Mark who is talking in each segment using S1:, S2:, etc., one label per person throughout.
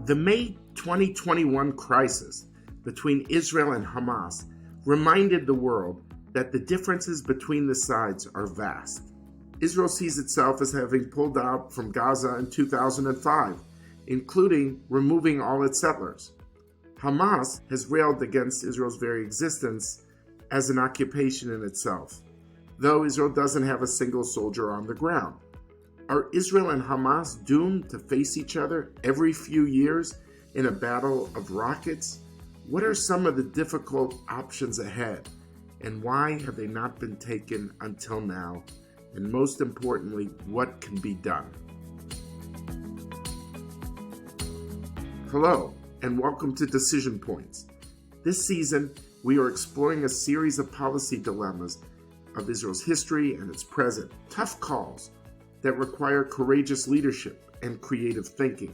S1: The May 2021 crisis between Israel and Hamas reminded the world that the differences between the sides are vast. Israel sees itself as having pulled out from Gaza in 2005, including removing all its settlers. Hamas has railed against Israel's very existence as an occupation in itself, though Israel doesn't have a single soldier on the ground. Are Israel and Hamas doomed to face each other every few years in a battle of rockets? What are some of the difficult options ahead, and why have they not been taken until now? And most importantly, what can be done? Hello, and welcome to Decision Points. This season, we are exploring a series of policy dilemmas of Israel's history and its present. Tough calls that require courageous leadership and creative thinking.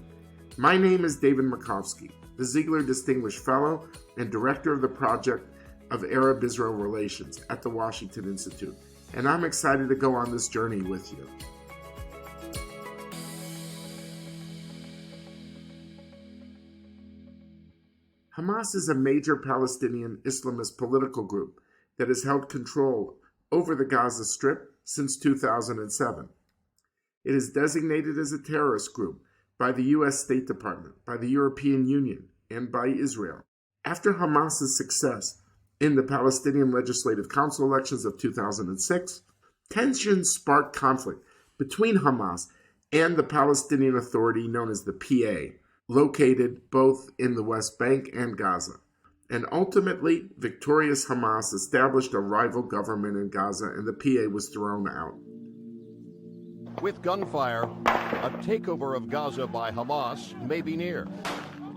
S1: My name is David Makovsky, the Ziegler Distinguished Fellow and Director of the Project of Arab-Israel Relations at the Washington Institute, and I'm excited to go on this journey with you. Hamas is a major Palestinian Islamist political group that has held control over the Gaza Strip since 2007. It is designated as a terrorist group by the U.S. State Department, by the European Union, and by Israel. After Hamas's success in the Palestinian Legislative Council elections of 2006, tensions sparked conflict between Hamas and the Palestinian Authority known as the PA, located both in the West Bank and Gaza. And ultimately, victorious Hamas established a rival government in Gaza, and the PA was thrown out.
S2: With gunfire, a takeover of Gaza by Hamas may be near.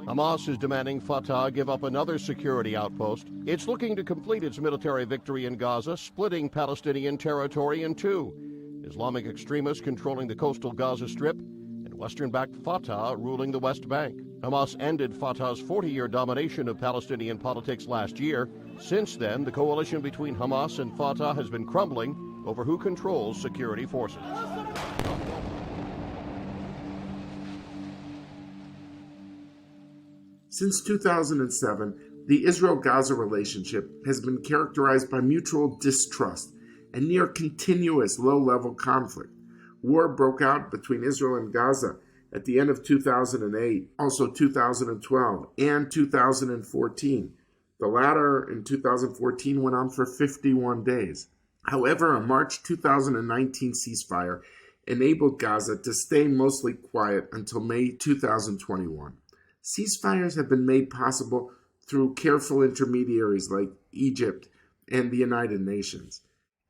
S2: Hamas is demanding Fatah give up another security outpost. It's looking to complete its military victory in Gaza, splitting Palestinian territory in two. Islamic extremists controlling the coastal Gaza Strip and Western-backed Fatah ruling the West Bank. Hamas ended Fatah's 40-year domination of Palestinian politics last year. Since then, the coalition between Hamas and Fatah has been crumbling over who controls security forces.
S1: Since 2007, the Israel-Gaza relationship has been characterized by mutual distrust and near continuous low-level conflict. War broke out between Israel and Gaza at the end of 2008, also 2012, and 2014. The latter, in 2014, went on for 51 days. However, a March 2019 ceasefire enabled Gaza to stay mostly quiet until May 2021. Ceasefires have been made possible through careful intermediaries like Egypt and the United Nations.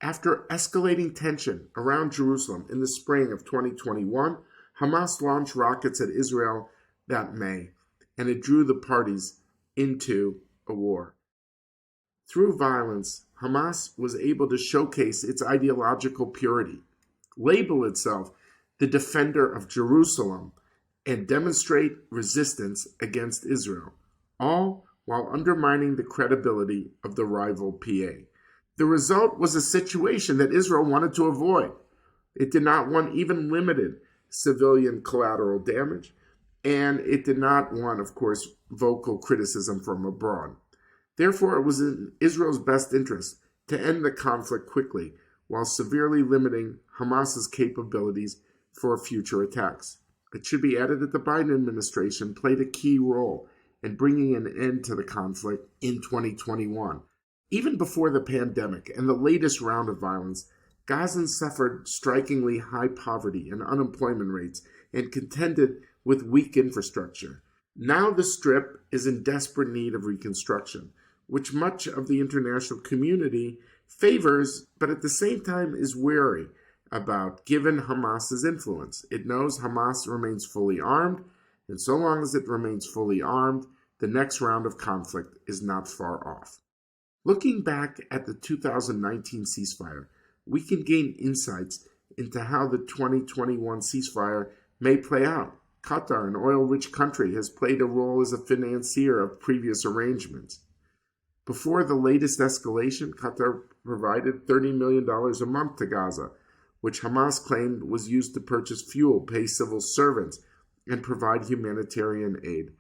S1: After escalating tension around Jerusalem in the spring of 2021, Hamas launched rockets at Israel that May, and it drew the parties into a war. Through violence, Hamas was able to showcase its ideological purity, label itself the defender of Jerusalem, and demonstrate resistance against Israel, all while undermining the credibility of the rival PA. The result was a situation that Israel wanted to avoid. It did not want even limited civilian collateral damage, and it did not want, of course, vocal criticism from abroad. Therefore, it was in Israel's best interest to end the conflict quickly while severely limiting Hamas's capabilities for future attacks. It should be added that the Biden administration played a key role in bringing an end to the conflict in 2021. Even before the pandemic and the latest round of violence, Gazans suffered strikingly high poverty and unemployment rates and contended with weak infrastructure. Now the Strip is in desperate need of reconstruction, which much of the international community favors, but at the same time is wary about, given Hamas's influence. It knows Hamas remains fully armed, and so long as it remains fully armed, the next round of conflict is not far off. Looking back at the 2019 ceasefire, we can gain insights into how the 2021 ceasefire may play out. Qatar, an oil-rich country, has played a role as a financier of previous arrangements. Before the latest escalation, Qatar provided $30 million a month to Gaza, which Hamas claimed was used to purchase fuel, pay civil servants, and provide humanitarian aid.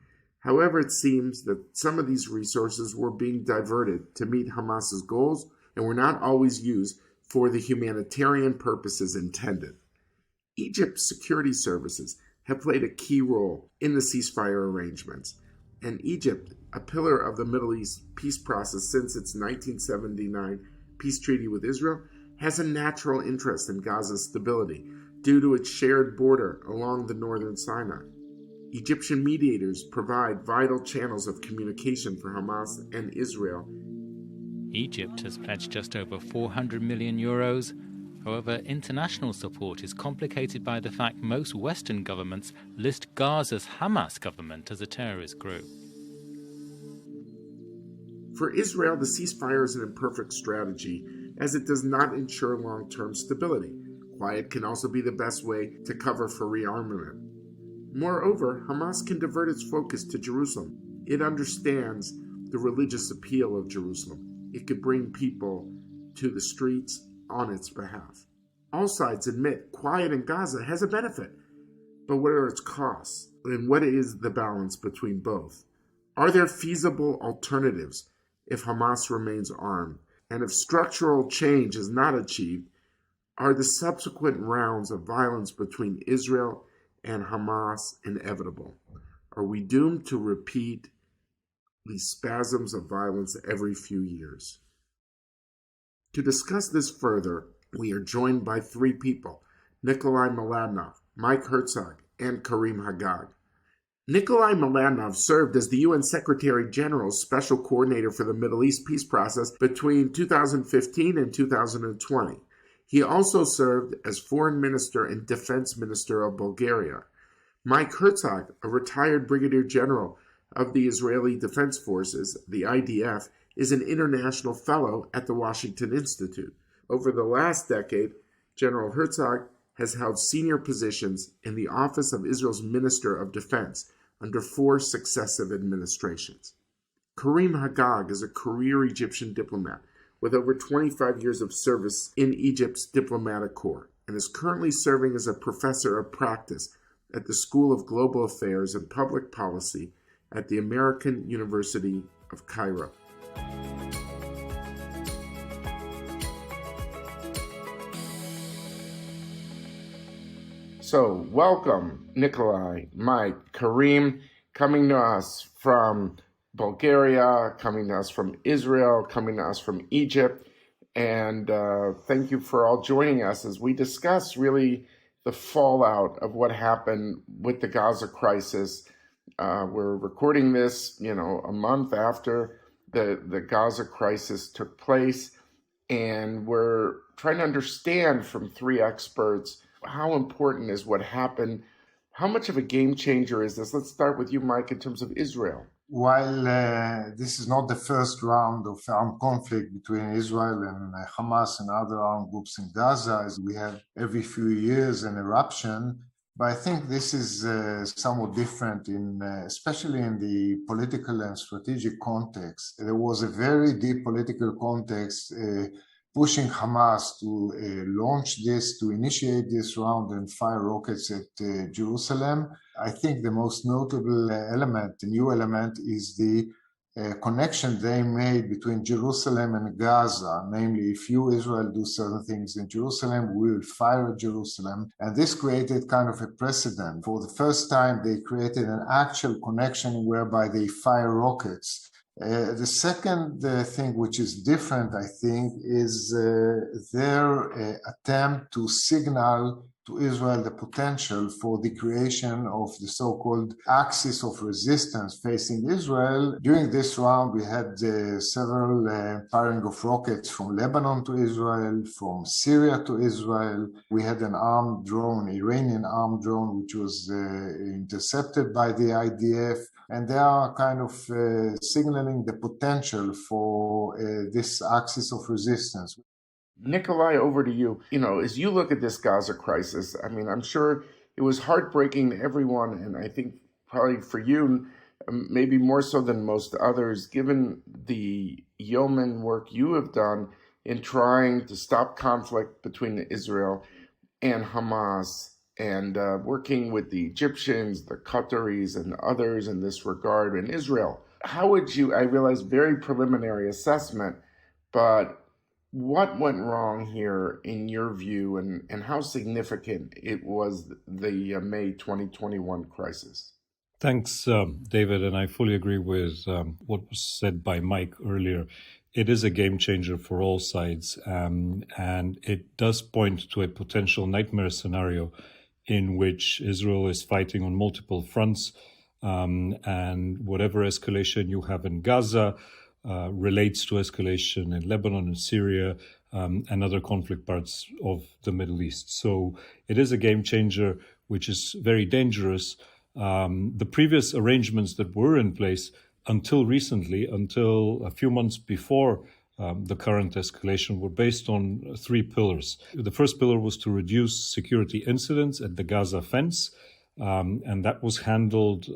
S1: However, it seems that some of these resources were being diverted to meet Hamas's goals and were not always used for the humanitarian purposes intended. Egypt's security services have played a key role in the ceasefire arrangements, and Egypt, a pillar of the Middle East peace process since its 1979 peace treaty with Israel, has a natural interest in Gaza's stability due to its shared border along the northern Sinai. Egyptian mediators provide vital channels of communication for Hamas and Israel.
S3: Egypt has pledged just over 400 million euros. However, international support is complicated by the fact most Western governments list Gaza's Hamas government as a terrorist group.
S1: For Israel, the ceasefire is an imperfect strategy as it does not ensure long-term stability. Quiet can also be the best way to cover for rearmament. Moreover, Hamas can divert its focus to Jerusalem. It understands the religious appeal of Jerusalem. It could bring people to the streets on its behalf. All sides admit quiet in Gaza has a benefit, but what are its costs? And what is the balance between both? Are there feasible alternatives if Hamas remains armed? And if structural change is not achieved, are the subsequent rounds of violence between Israel and Hamas inevitable? Are we doomed to repeat these spasms of violence every few years? To discuss this further, we are joined by three people: Nickolay Mladenov, Mike Herzog, and Karim Hagag. Nickolay Mladenov served as the UN Secretary General's Special Coordinator for the Middle East peace process between 2015 and 2020. He also served as Foreign Minister and Defense Minister of Bulgaria. Mike Herzog, a retired Brigadier General of the Israeli Defense Forces, the IDF, is an International Fellow at the Washington Institute. Over the last decade, General Herzog has held senior positions in the Office of Israel's Minister of Defense under 4 successive administrations. Karim Hagag is a career Egyptian diplomat with over 25 years of service in Egypt's diplomatic corps and is currently serving as a professor of practice at the School of Global Affairs and Public Policy at the American University of Cairo. So, welcome, Nickolay, Mike, Karim, coming to us from Bulgaria, coming to us from Israel, coming to us from Egypt. And thank you for all joining us as we discuss really the fallout of what happened with the Gaza crisis. We're recording this, a month after the Gaza crisis took place. And we're trying to understand from 3 experts how important is what happened. How much of a game changer is this? Let's start with you, Mike, in terms of Israel.
S4: While this is not the first round of armed conflict between Israel and Hamas and other armed groups in Gaza, as we have every few years an eruption, but I think this is somewhat different, especially in the political and strategic context. There was a very deep political context pushing Hamas to launch this, to initiate this round and fire rockets at Jerusalem. I think the most notable element, the new element, is the connection they made between Jerusalem and Gaza. Namely, if you, Israel, do certain things in Jerusalem, we will fire at Jerusalem. And this created kind of a precedent. For the first time, they created an actual connection whereby they fire rockets. The second thing which is different, I think, is their attempt to signal to Israel the potential for the creation of the so-called axis of resistance facing Israel. During this round, we had several firing of rockets from Lebanon to Israel, from Syria to Israel. We had an armed drone, Iranian armed drone, which was intercepted by the IDF. And they are kind of signaling the potential for this axis of resistance.
S1: Nickolay, over to you. As you look at this Gaza crisis, I'm sure it was heartbreaking to everyone, and I think probably for you, maybe more so than most others, given the yeoman work you have done in trying to stop conflict between Israel and Hamas and working with the Egyptians, the Qataris, and others in this regard in Israel. How would you, I realize very preliminary assessment, but what went wrong here in your view, and how significant it was the May 2021 crisis?
S5: Thanks, David, and I fully agree with what was said by Mike earlier. It is a game changer for all sides, and it does point to a potential nightmare scenario in which Israel is fighting on multiple fronts, and whatever escalation you have in Gaza relates to escalation in Lebanon and Syria and other conflict parts of the Middle East. So it is a game changer, which is very dangerous. The previous arrangements that were in place until recently, until a few months before the current escalation, were based on three pillars. The first pillar was to reduce security incidents at the Gaza fence, and that was handled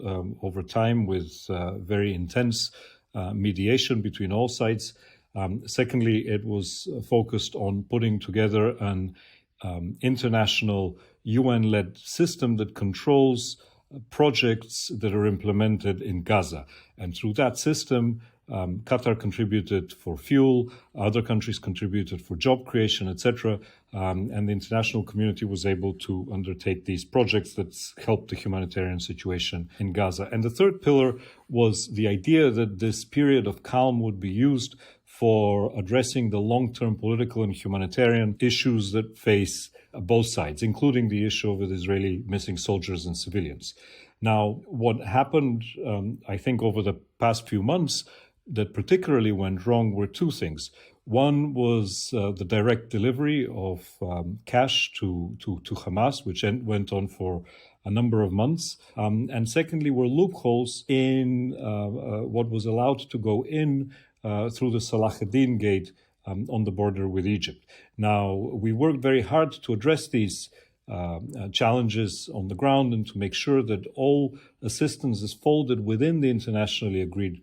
S5: over time with very intense mediation between all sides. Secondly, it was focused on putting together an international UN-led system that controls projects that are implemented in Gaza. And through that system, Qatar contributed for fuel, other countries contributed for job creation, etc. And the international community was able to undertake these projects that helped the humanitarian situation in Gaza. And the third pillar was the idea that this period of calm would be used for addressing the long-term political and humanitarian issues that face both sides, including the issue of the Israeli missing soldiers and civilians. Now, what happened, I think, over the past few months that particularly went wrong were two things. One was the direct delivery of cash to Hamas, which went on for a number of months. And secondly, were loopholes in what was allowed to go in through the Salahuddin Gate on the border with Egypt. Now, we worked very hard to address these challenges on the ground and to make sure that all assistance is folded within the internationally agreed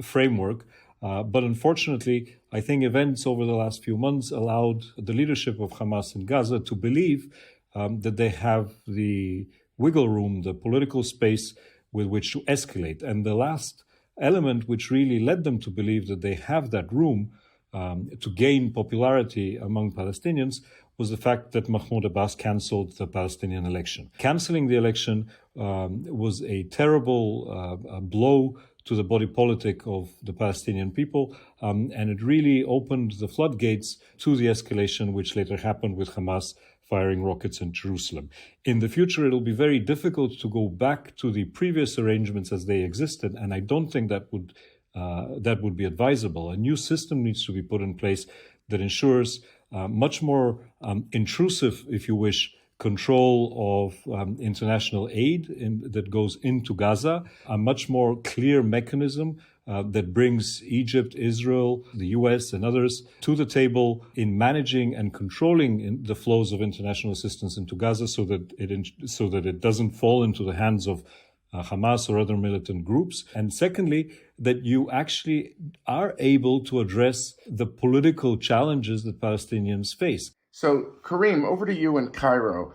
S5: framework. But unfortunately, I think events over the last few months allowed the leadership of Hamas in Gaza to believe that they have the wiggle room, the political space with which to escalate. And the last element which really led them to believe that they have that room to gain popularity among Palestinians was the fact that Mahmoud Abbas cancelled the Palestinian election. Cancelling the election was a terrible blow to the body politic of the Palestinian people, and it really opened the floodgates to the escalation which later happened with Hamas firing rockets in Jerusalem. In the future, it'll be very difficult to go back to the previous arrangements as they existed, and I don't think that would be advisable. A new system needs to be put in place that ensures much more intrusive, if you wish, control of international aid that goes into Gaza, a much more clear mechanism that brings Egypt, Israel, the US, and others to the table in managing and controlling the flows of international assistance into Gaza, so that it doesn't fall into the hands of Hamas or other militant groups. And secondly, that you actually are able to address the political challenges that Palestinians face.
S1: So, Karim, over to you in Cairo.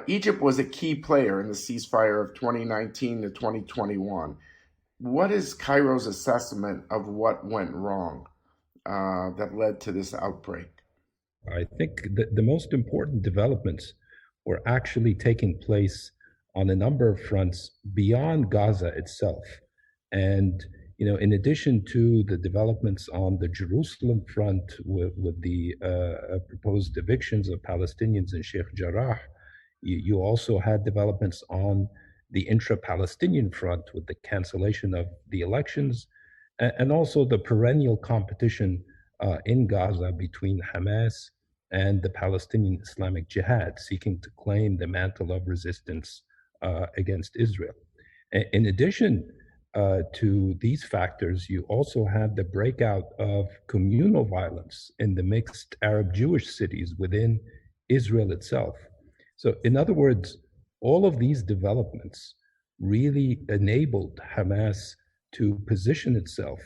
S1: Egypt was a key player in the ceasefire of 2019 to 2021. What is Cairo's assessment of what went wrong that led to this outbreak?
S6: I think the most important developments were actually taking place on a number of fronts beyond Gaza itself. And in addition to the developments on the Jerusalem front with the proposed evictions of Palestinians in Sheikh Jarrah, you also had developments on the intra-Palestinian front with the cancellation of the elections, and also the perennial competition in Gaza between Hamas and the Palestinian Islamic Jihad, seeking to claim the mantle of resistance against Israel. In addition to these factors, you also had the breakout of communal violence in the mixed Arab-Jewish cities within Israel itself. So in other words, all of these developments really enabled Hamas to position itself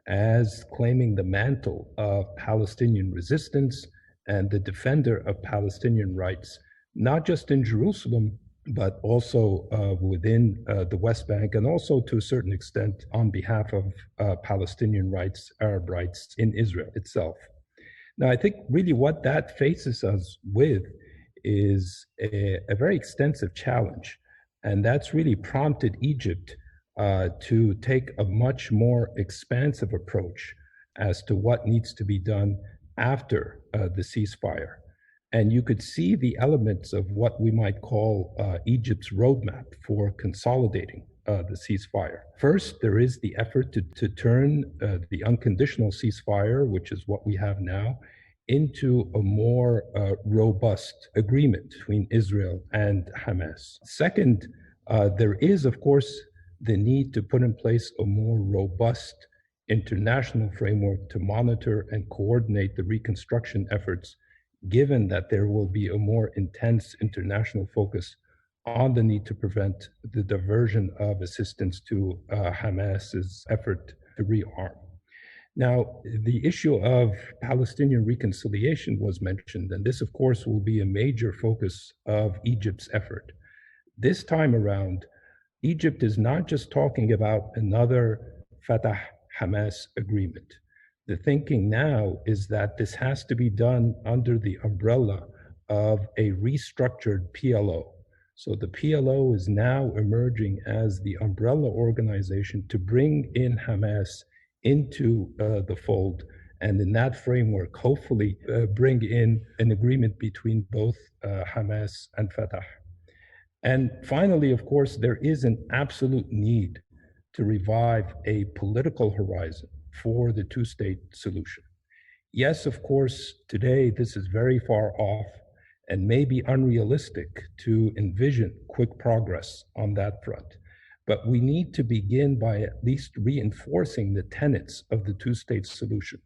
S6: as claiming the mantle of Palestinian resistance and the defender of Palestinian rights not just in Jerusalem, but also within the West Bank, and also to a certain extent on behalf of Palestinian rights, Arab rights in Israel itself. Now, I think really what that faces us with is a very extensive challenge, and that's really prompted Egypt to take a much more expansive approach as to what needs to be done after the ceasefire. And you could see the elements of what we might call Egypt's roadmap for consolidating the ceasefire. First, there is the effort to turn the unconditional ceasefire, which is what we have now, into a more robust agreement between Israel and Hamas. Second, there is, of course, the need to put in place a more robust international framework to monitor and coordinate the reconstruction efforts, given that there will be a more intense international focus on the need to prevent the diversion of assistance to Hamas's effort to rearm. Now, the issue of Palestinian reconciliation was mentioned, and this, of course, will be a major focus of Egypt's effort. This time around, Egypt is not just talking about another Fatah-Hamas agreement. The thinking now is that this has to be done under the umbrella of a restructured PLO. So the PLO is now emerging as the umbrella organization to bring in Hamas into the fold, and in that framework, hopefully bring in an agreement between both Hamas and Fatah. And finally, of course, there is an absolute need to revive a political horizon for the two-state solution. Yes, of course, today this is very far off and may be unrealistic to envision quick progress on that front. But we need to begin by at least reinforcing the tenets of the two-state solution,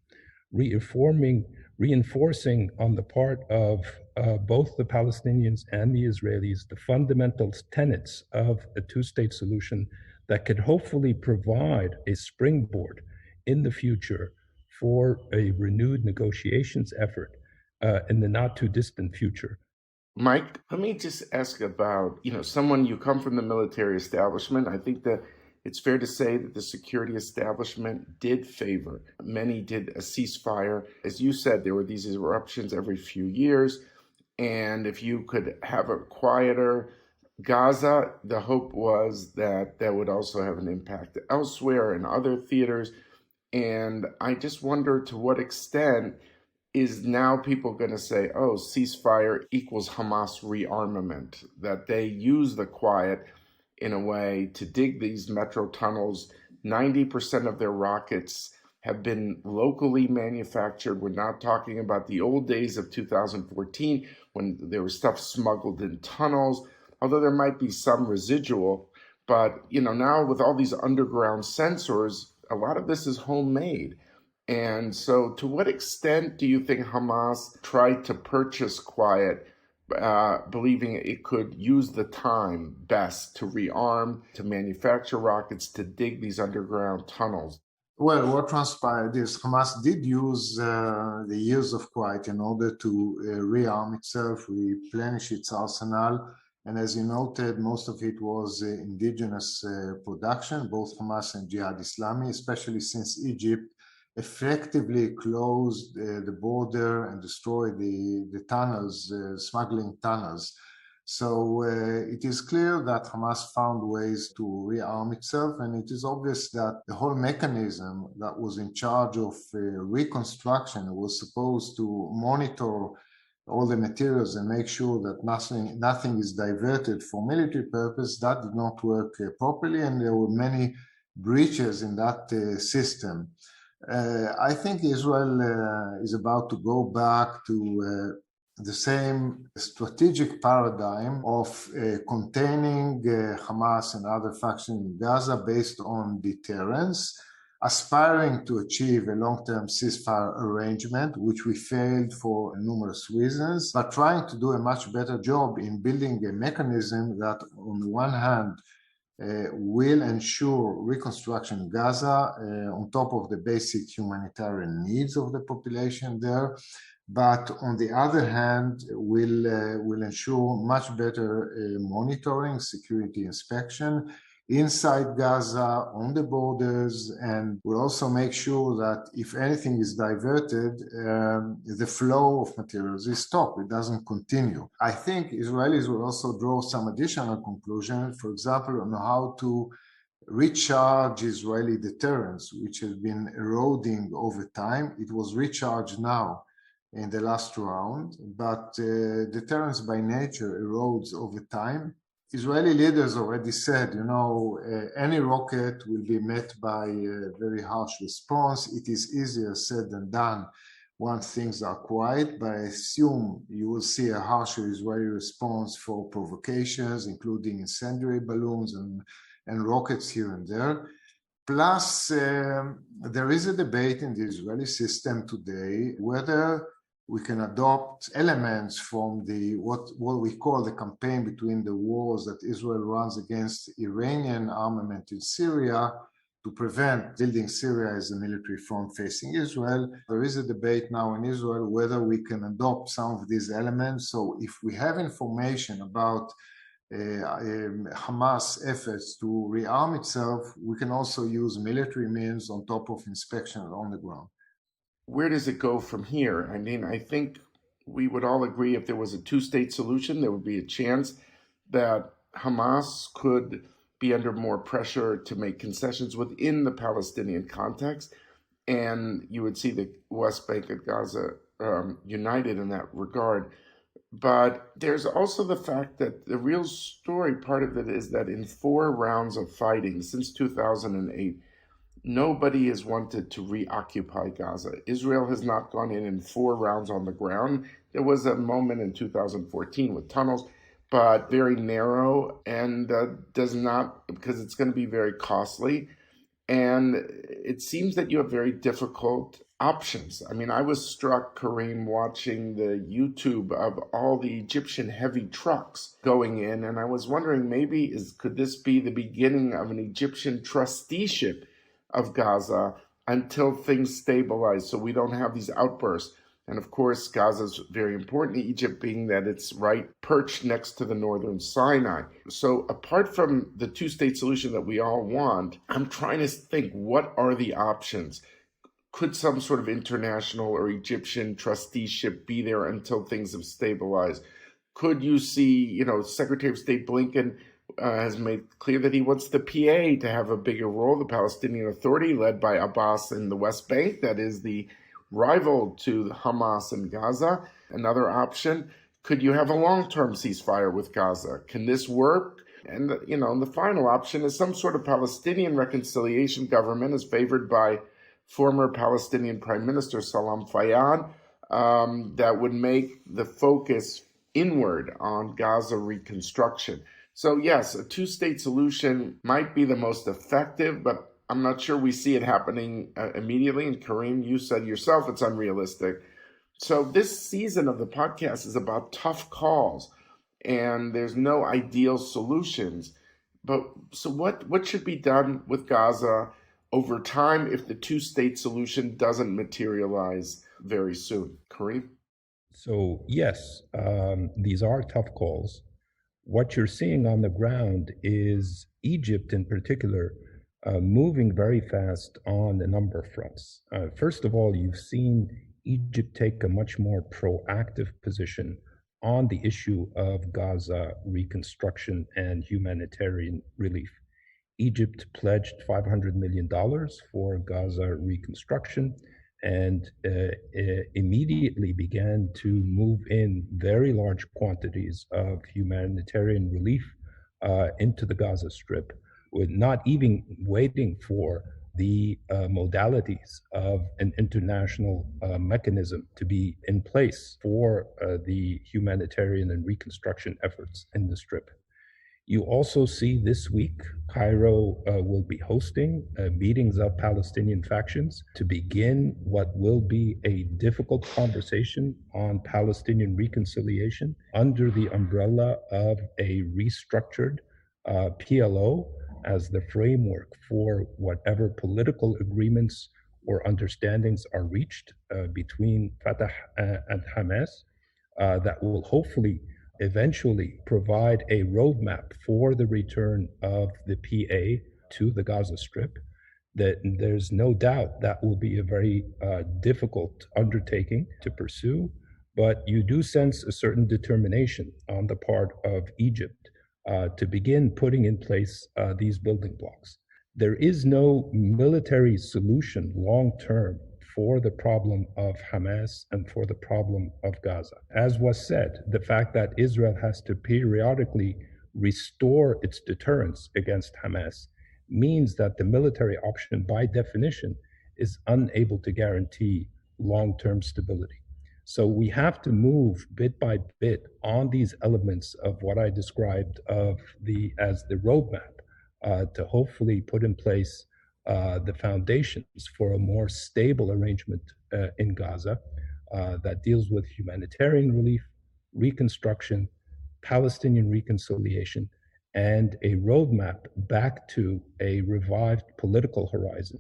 S6: reinforcing on the part of both the Palestinians and the Israelis the fundamental tenets of a two-state solution that could hopefully provide a springboard in the future for a renewed negotiations effort in the not too distant future.
S1: Mike, let me just ask about, someone, you come from the military establishment. I think that it's fair to say that the security establishment did favor. Many did a ceasefire. As you said, there were these eruptions every few years. And if you could have a quieter Gaza, the hope was that that would also have an impact elsewhere in other theaters. And I just wonder, to what extent is now people going to say, oh, ceasefire equals Hamas rearmament, that they use the quiet in a way to dig these metro tunnels. 90% of their rockets have been locally manufactured. We're not talking about the old days of 2014 when there was stuff smuggled in tunnels, although there might be some residual. But, now with all these underground sensors, a lot of this is homemade. And so to what extent do you think Hamas tried to purchase quiet, believing it could use the time best to rearm, to manufacture rockets, to dig these underground tunnels?
S4: Well, what transpired is Hamas did use the years of quiet in order to rearm itself, replenish its arsenal. And as you noted, most of it was indigenous production, both Hamas and Jihad Islami, especially since Egypt effectively closed the border and destroyed the tunnels, smuggling tunnels. So it is clear that Hamas found ways to rearm itself, and it is obvious that the whole mechanism that was in charge of reconstruction was supposed to monitor all the materials and make sure that nothing is diverted for military purpose. That did not work properly, and there were many breaches in that system. I think Israel is about to go back to the same strategic paradigm of containing Hamas and other factions in Gaza based on deterrence, aspiring to achieve a long-term ceasefire arrangement, which we failed for numerous reasons, but trying to do a much better job in building a mechanism that, on the one hand, will ensure reconstruction in Gaza on top of the basic humanitarian needs of the population there, but on the other hand, will ensure much better monitoring, security inspection inside Gaza, on the borders, and will also make sure that if anything is diverted, the flow of materials is stopped. It doesn't continue. I think Israelis will also draw some additional conclusions, for example, on how to recharge Israeli deterrence, which has been eroding over time. It was recharged now in the last round, but deterrence by nature erodes over time. Israeli leaders already said, any rocket will be met by a very harsh response. It is easier said than done once things are quiet, but I assume you will see a harsher Israeli response for provocations, including incendiary balloons and rockets here and there. Plus, there is a debate in the Israeli system today whether we can adopt elements from what we call the campaign between the wars that Israel runs against Iranian armament in Syria to prevent building Syria as a military front facing Israel. There is a debate now in Israel whether we can adopt some of these elements. So if we have information about Hamas efforts to rearm itself, we can also use military means on top of inspection on the ground.
S1: Where does it go from here? I mean, I think we would all agree if there was a two-state solution, there would be a chance that Hamas could be under more pressure to make concessions within the Palestinian context, and you would see the West Bank and Gaza united in that regard. But there's also the fact that the real story, part of it is that in 4 rounds of fighting since 2008, nobody has wanted to reoccupy Gaza. Israel has not gone in 4 rounds on the ground. There was a moment in 2014 with tunnels, but very narrow and does not, because it's going to be very costly. And it seems that you have very difficult options. I mean, I was struck, Kareem, watching the YouTube of all the Egyptian heavy trucks going in, and I was wondering could this be the beginning of an Egyptian trusteeship of Gaza until things stabilize so we don't have these outbursts. And of course, Gaza is very important to Egypt, being that it's right perched next to the northern Sinai. So apart from the two-state solution that we all want, I'm trying to think, what are the options? Could some sort of international or Egyptian trusteeship be there until things have stabilized? Could you see, Secretary of State Blinken has made clear that he wants the PA to have a bigger role, the Palestinian Authority led by Abbas in the West Bank, that is the rival to Hamas in Gaza. Another option, could you have a long-term ceasefire with Gaza? Can this work? And, the final option is some sort of Palestinian reconciliation government as favored by former Palestinian Prime Minister Salam Fayyad, that would make the focus inward on Gaza reconstruction. So yes, a two-state solution might be the most effective, but I'm not sure we see it happening immediately. And Kareem, you said yourself it's unrealistic. So this season of the podcast is about tough calls, and there's no ideal solutions. But so what should be done with Gaza over time if the two-state solution doesn't materialize very soon? Kareem?
S6: So yes, these are tough calls. What you're seeing on the ground is Egypt in particular moving very fast on a number of fronts. First of all, you've seen Egypt take a much more proactive position on the issue of Gaza reconstruction and humanitarian relief. Egypt pledged $500 million for Gaza reconstruction and immediately began to move in very large quantities of humanitarian relief into the Gaza Strip, with not even waiting for the modalities of an international mechanism to be in place for the humanitarian and reconstruction efforts in the Strip. You also see this week, Cairo will be hosting meetings of Palestinian factions to begin what will be a difficult conversation on Palestinian reconciliation under the umbrella of a restructured PLO as the framework for whatever political agreements or understandings are reached between Fatah and Hamas that will hopefully eventually provide a roadmap for the return of the PA to the Gaza Strip, that there's no doubt that will be a very difficult undertaking to pursue, but you do sense a certain determination on the part of Egypt to begin putting in place these building blocks. There is no military solution long term for the problem of Hamas and for the problem of Gaza. As was said, the fact that Israel has to periodically restore its deterrence against Hamas means that the military option, by definition, is unable to guarantee long-term stability. So we have to move bit by bit on these elements of what I described as the roadmap to hopefully put in place the foundations for a more stable arrangement in Gaza that deals with humanitarian relief, reconstruction, Palestinian reconciliation, and a roadmap back to a revived political horizon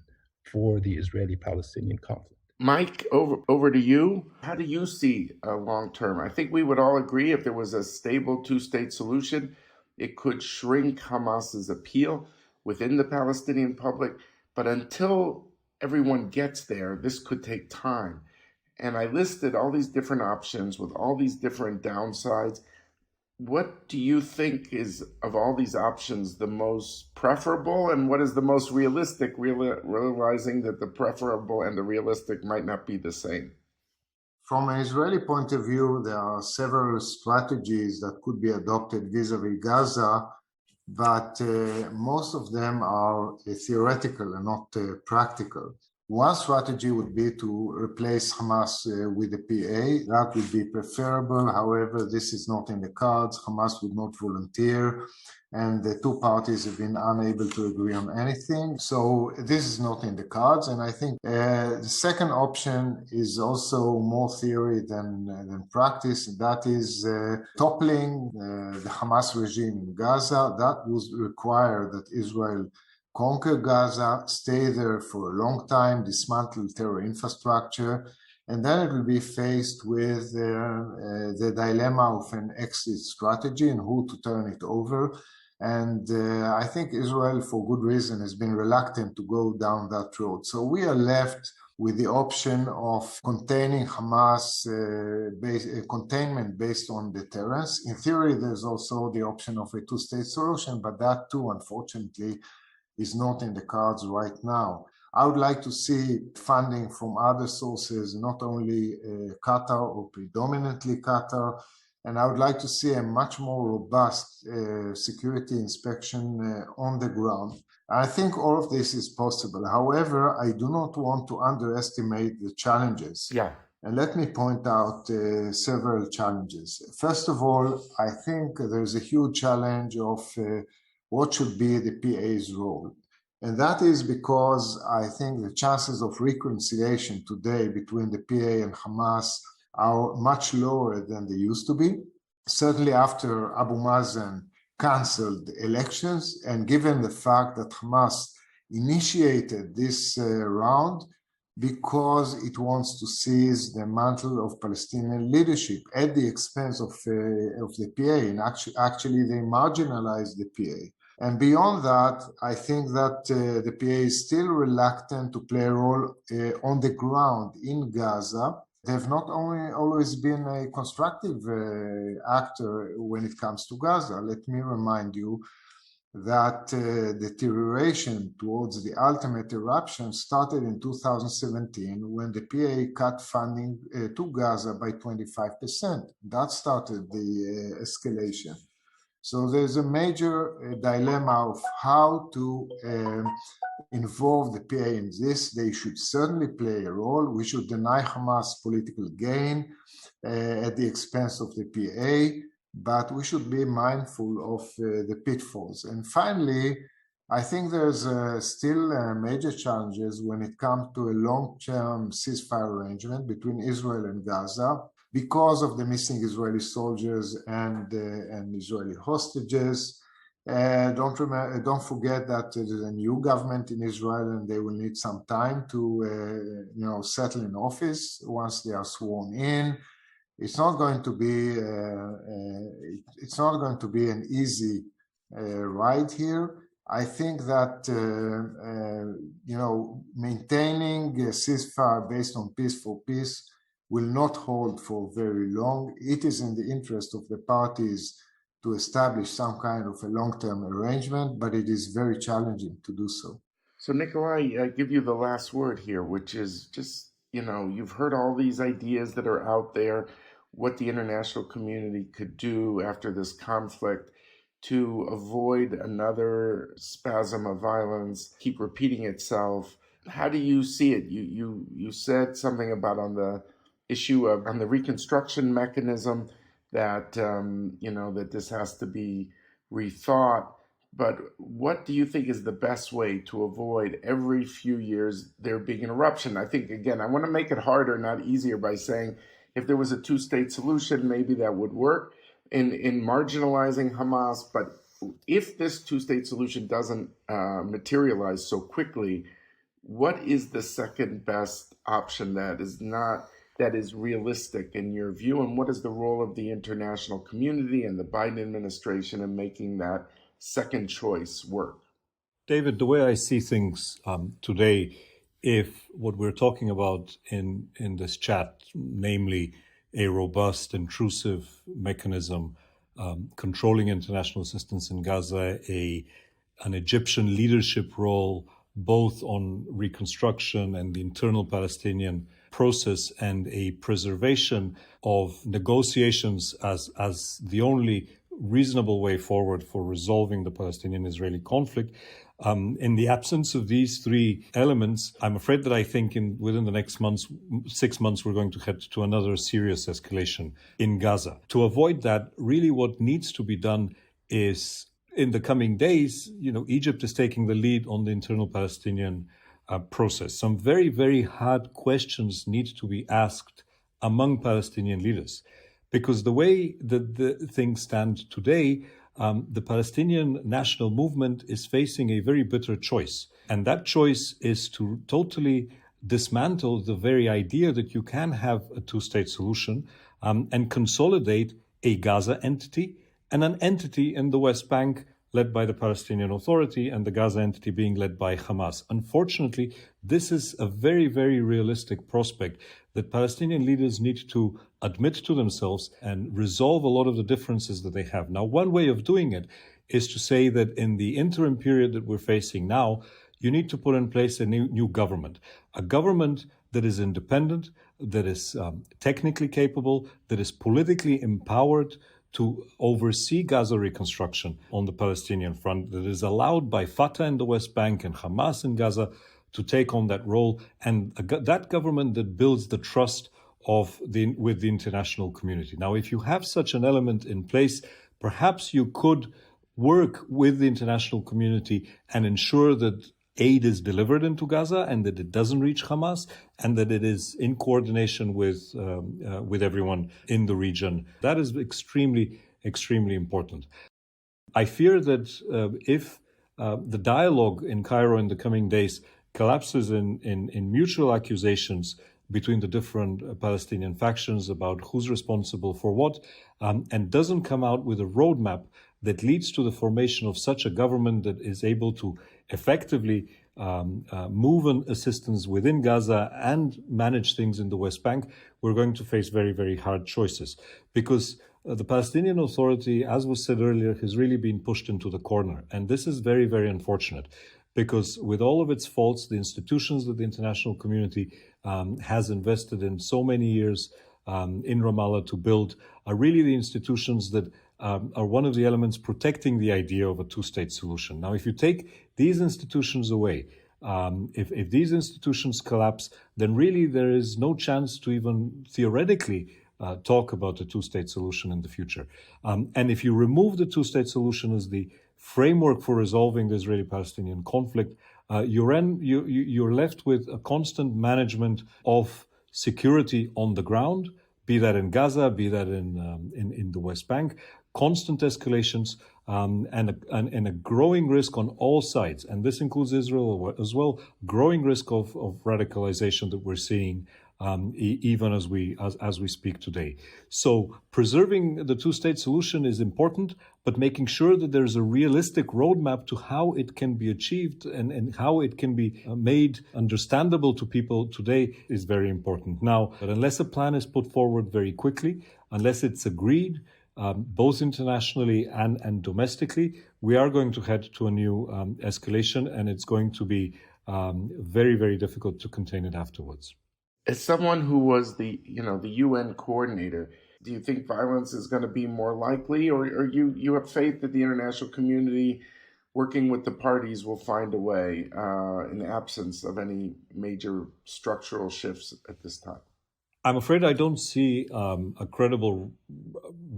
S6: for the Israeli-Palestinian conflict.
S1: Mike, over to you. How do you see long term? I think we would all agree if there was a stable two-state solution, it could shrink Hamas's appeal within the Palestinian public. But until everyone gets there, this could take time. And I listed all these different options with all these different downsides. What do you think is, of all these options, the most preferable, and what is the most realistic, realizing that the preferable and the realistic might not be the same?
S4: From an Israeli point of view, there are several strategies that could be adopted vis-a-vis Gaza, but most of them are theoretical and not practical. One strategy would be to replace Hamas with the PA. That would be preferable. However, this is not in the cards. Hamas would not volunteer, and the two parties have been unable to agree on anything. So this is not in the cards. And I think the second option is also more theory than practice. That is toppling the Hamas regime in Gaza. That would require that Israel conquer Gaza, stay there for a long time, dismantle terror infrastructure, and then it will be faced with the dilemma of an exit strategy and who to turn it over. And I think Israel, for good reason, has been reluctant to go down that road. So we are left with the option of containing Hamas, containment based on deterrence. In theory, there's also the option of a two-state solution, but that too, unfortunately, is not in the cards right now. I would like to see funding from other sources, not only Qatar or predominantly Qatar, and I would like to see a much more robust security inspection on the ground. I think all of this is possible. However, I do not want to underestimate the challenges.
S1: Yeah.
S4: And let me point out several challenges. First of all, I think there's a huge challenge of what should be the PA's role. And that is because I think the chances of reconciliation today between the PA and Hamas are much lower than they used to be. Certainly after Abu Mazen canceled elections, and given the fact that Hamas initiated this round because it wants to seize the mantle of Palestinian leadership at the expense of the PA, and actually they marginalized the PA. And beyond that, I think that the PA is still reluctant to play a role on the ground in Gaza. They have not only always been a constructive actor when it comes to Gaza. Let me remind you that deterioration towards the ultimate eruption started in 2017 when the PA cut funding to Gaza by 25%. That started the escalation. So there's a major dilemma of how to involve the PA in this. They should certainly play a role. We should deny Hamas political gain at the expense of the PA, but we should be mindful of the pitfalls. And finally, I think there's still major challenges when it comes to a long-term ceasefire arrangement between Israel and Gaza, because of the missing Israeli soldiers and Israeli hostages. Don't forget that there's a new government in Israel, and they will need some time to, settle in office once they are sworn in. It's not going to be an easy ride here. I think that maintaining a ceasefire based on peace for peace will not hold for very long. It is in the interest of the parties to establish some kind of a long-term arrangement, but it is very challenging to do so.
S1: So, Nickolay, I give you the last word here, which is just, you've heard all these ideas that are out there, what the international community could do after this conflict to avoid another spasm of violence keep repeating itself. How do you see it? You said something about on the issue of on the reconstruction mechanism that that this has to be rethought. But what do you think is the best way to avoid every few years there being an eruption? I think, again, I want to make it harder, not easier, by saying if there was a two-state solution, maybe that would work in marginalizing Hamas. But if this two-state solution doesn't materialize so quickly, what is the second best option that is realistic in your view? And what is the role of the international community and the Biden administration in making that second choice work?
S5: David, the way I see things today, if what we're talking about in this chat, namely a robust, intrusive mechanism controlling international assistance in Gaza, an Egyptian leadership role, both on reconstruction and the internal Palestinian process, and a preservation of negotiations as the only reasonable way forward for resolving the Palestinian-Israeli conflict. In the absence of these three elements, I'm afraid that I think within the next 6 months, we're going to head to another serious escalation in Gaza. To avoid that, really what needs to be done is, in the coming days, Egypt is taking the lead on the internal Palestinian process. Some very, very hard questions need to be asked among Palestinian leaders. Because the way that the things stand today, the Palestinian national movement is facing a very bitter choice. And that choice is to totally dismantle the very idea that you can have a two-state solution and consolidate a Gaza entity and an entity in the West Bank led by the Palestinian Authority and the Gaza entity being led by Hamas. Unfortunately, this is a very, very realistic prospect that Palestinian leaders need to admit to themselves and resolve a lot of the differences that they have. Now, one way of doing it is to say that in the interim period that we're facing now, you need to put in place a new government, a government that is independent, that is technically capable, that is politically empowered to oversee Gaza reconstruction on the Palestinian front, that is allowed by Fatah in the West Bank and Hamas in Gaza to take on that role, and that government that builds the trust with the international community. Now, if you have such an element in place, perhaps you could work with the international community and ensure that aid is delivered into Gaza and that it doesn't reach Hamas, and that it is in coordination with everyone in the region. That is extremely, extremely important. I fear that if the dialogue in Cairo in the coming days collapses in mutual accusations between the different Palestinian factions about who's responsible for what, and doesn't come out with a roadmap that leads to the formation of such a government that is able to effectively move an assistance within Gaza and manage things in the West Bank, we're going to face very, very hard choices. Because the Palestinian Authority, as was said earlier, has really been pushed into the corner. And this is very, very unfortunate. Because with all of its faults, the institutions that the international community has invested in so many years in Ramallah to build are really the institutions that are one of the elements protecting the idea of a two-state solution. Now, if you take these institutions away, if these institutions collapse, then really there is no chance to even theoretically talk about a two-state solution in the future. And if you remove the two-state solution as the framework for resolving the Israeli-Palestinian conflict, you're left with a constant management of security on the ground, be that in Gaza, be that in the West Bank, constant escalations, and a growing risk on all sides, and this includes Israel as well, growing risk of radicalization that we're seeing even as we speak today. So preserving the two-state solution is important, but making sure that there's a realistic roadmap to how it can be achieved and how it can be made understandable to people today is very important. Now, but unless a plan is put forward very quickly, unless it's agreed, both internationally and domestically, we are going to head to a new escalation, and it's going to be very, very difficult to contain it afterwards.
S1: As someone who was the UN coordinator, do you think violence is going to be more likely, or you have faith that the international community, working with the parties, will find a way in the absence of any major structural shifts at this time?
S5: I'm afraid I don't see a credible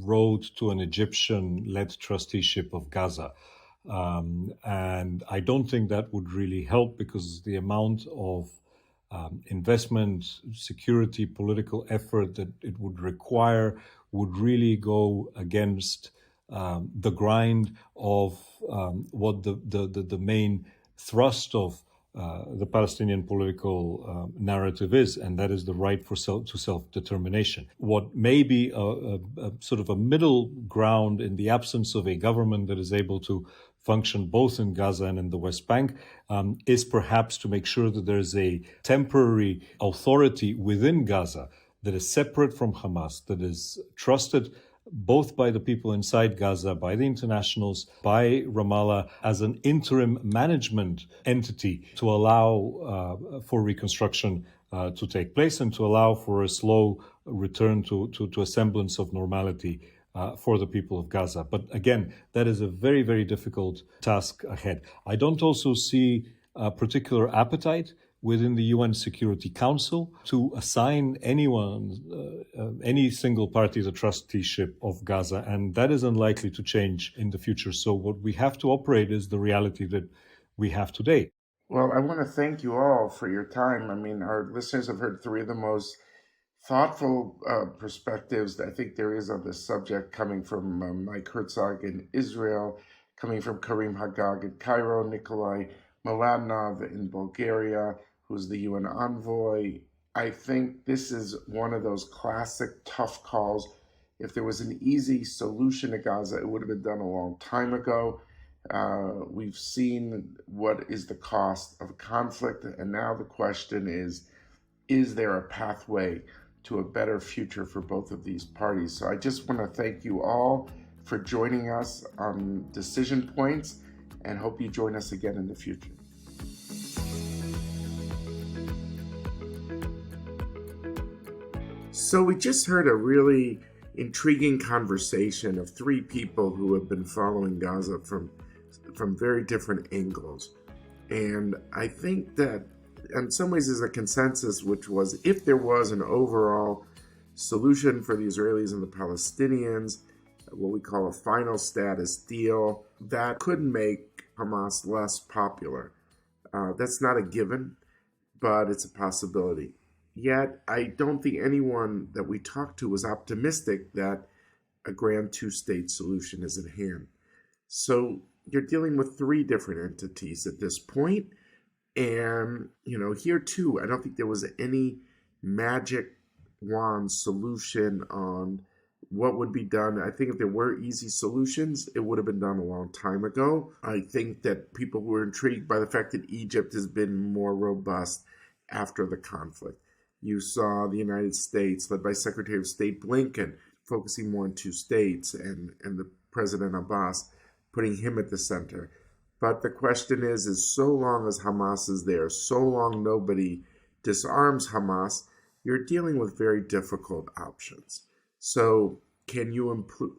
S5: road to an Egyptian-led trusteeship of Gaza. And I don't think that would really help, because the amount of investment, security, political effort that it would require would really go against the grind of what the main thrust of the Palestinian political narrative is, and that is the right for self-determination. What may be a sort of a middle ground in the absence of a government that is able to function both in Gaza and in the West Bank is perhaps to make sure that there's a temporary authority within Gaza that is separate from Hamas, that is trusted both by the people inside Gaza, by the internationals, by Ramallah, as an interim management entity to allow for reconstruction to take place and to allow for a slow return to a semblance of normality for the people of Gaza. But again, that is a very, very difficult task ahead. I don't also see a particular appetite within the UN Security Council to assign anyone, any single party, the trusteeship of Gaza, and that is unlikely to change in the future. So what we have to operate is the reality that we have today.
S1: Well, I want to thank you all for your time. I mean, our listeners have heard three of the most thoughtful perspectives that I think there is on this subject, coming from Mike Herzog in Israel, coming from Karim Hagag in Cairo, Nickolay Mladenov in Bulgaria, who's the UN envoy. I think this is one of those classic tough calls. If there was an easy solution to Gaza, it would have been done a long time ago. We've seen what is the cost of conflict, and now the question is there a pathway to a better future for both of these parties? So I just want to thank you all for joining us on Decision Points, and hope you join us again in the future. So we just heard a really intriguing conversation of three people who have been following Gaza from very different angles. And I think that in some ways there's a consensus, which was, if there was an overall solution for the Israelis and the Palestinians, what we call a final status deal, that could make Hamas less popular. That's not a given, but it's a possibility. Yet, I don't think anyone that we talked to was optimistic that a grand two-state solution is at hand. So you're dealing with three different entities at this point. And, here too, I don't think there was any magic wand solution on what would be done. I think if there were easy solutions, it would have been done a long time ago. I think that people were intrigued by the fact that Egypt has been more robust after the conflict. You saw the United States, led by Secretary of State Blinken, focusing more on two states, and the President Abbas putting him at the center. But the question is so long as Hamas is there, so long nobody disarms Hamas, you're dealing with very difficult options. So can you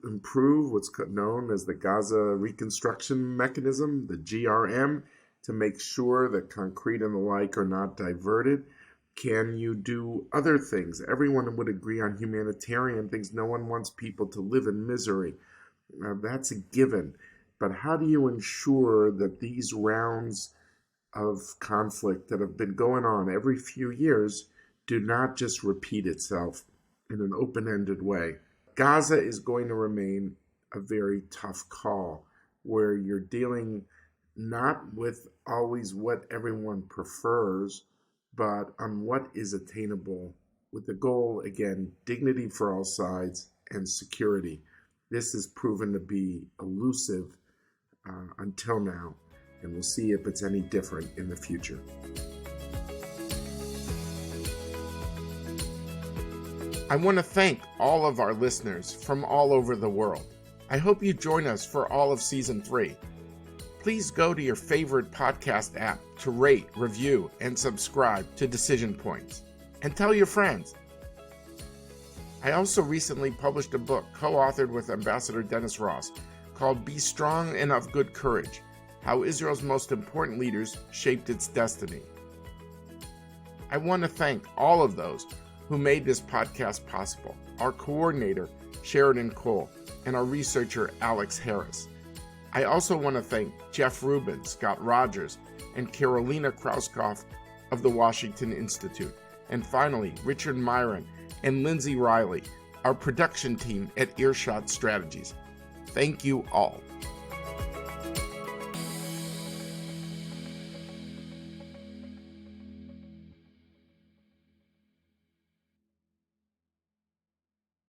S1: improve what's known as the Gaza Reconstruction Mechanism, the GRM, to make sure that concrete and the like are not diverted? Can you do other things? Everyone would agree on humanitarian things. No one wants people to live in misery. That's a given. But how do you ensure that these rounds of conflict that have been going on every few years do not just repeat itself in an open-ended way? Gaza is going to remain a very tough call. where you're dealing not with always what everyone prefers, but on what is attainable, with the goal, again, dignity for all sides and security. This has proven to be elusive until now, and we'll see if it's any different in the future. I want to thank all of our listeners from all over the world. I hope you join us for all of Season 3. Please go to your favorite podcast app to rate, review, and subscribe to Decision Points. And tell your friends. I also recently published a book co-authored with Ambassador Dennis Ross called Be Strong and of Good Courage: How Israel's Most Important Leaders Shaped Its Destiny. I want to thank all of those who made this podcast possible: our coordinator, Sheridan Cole, and our researcher, Alex Harris. I also want to thank Jeff Rubin, Scott Rogers, and Carolina Krauskopf of the Washington Institute. And finally, Richard Myron and Lindsay Riley, our production team at Earshot Strategies. Thank you all.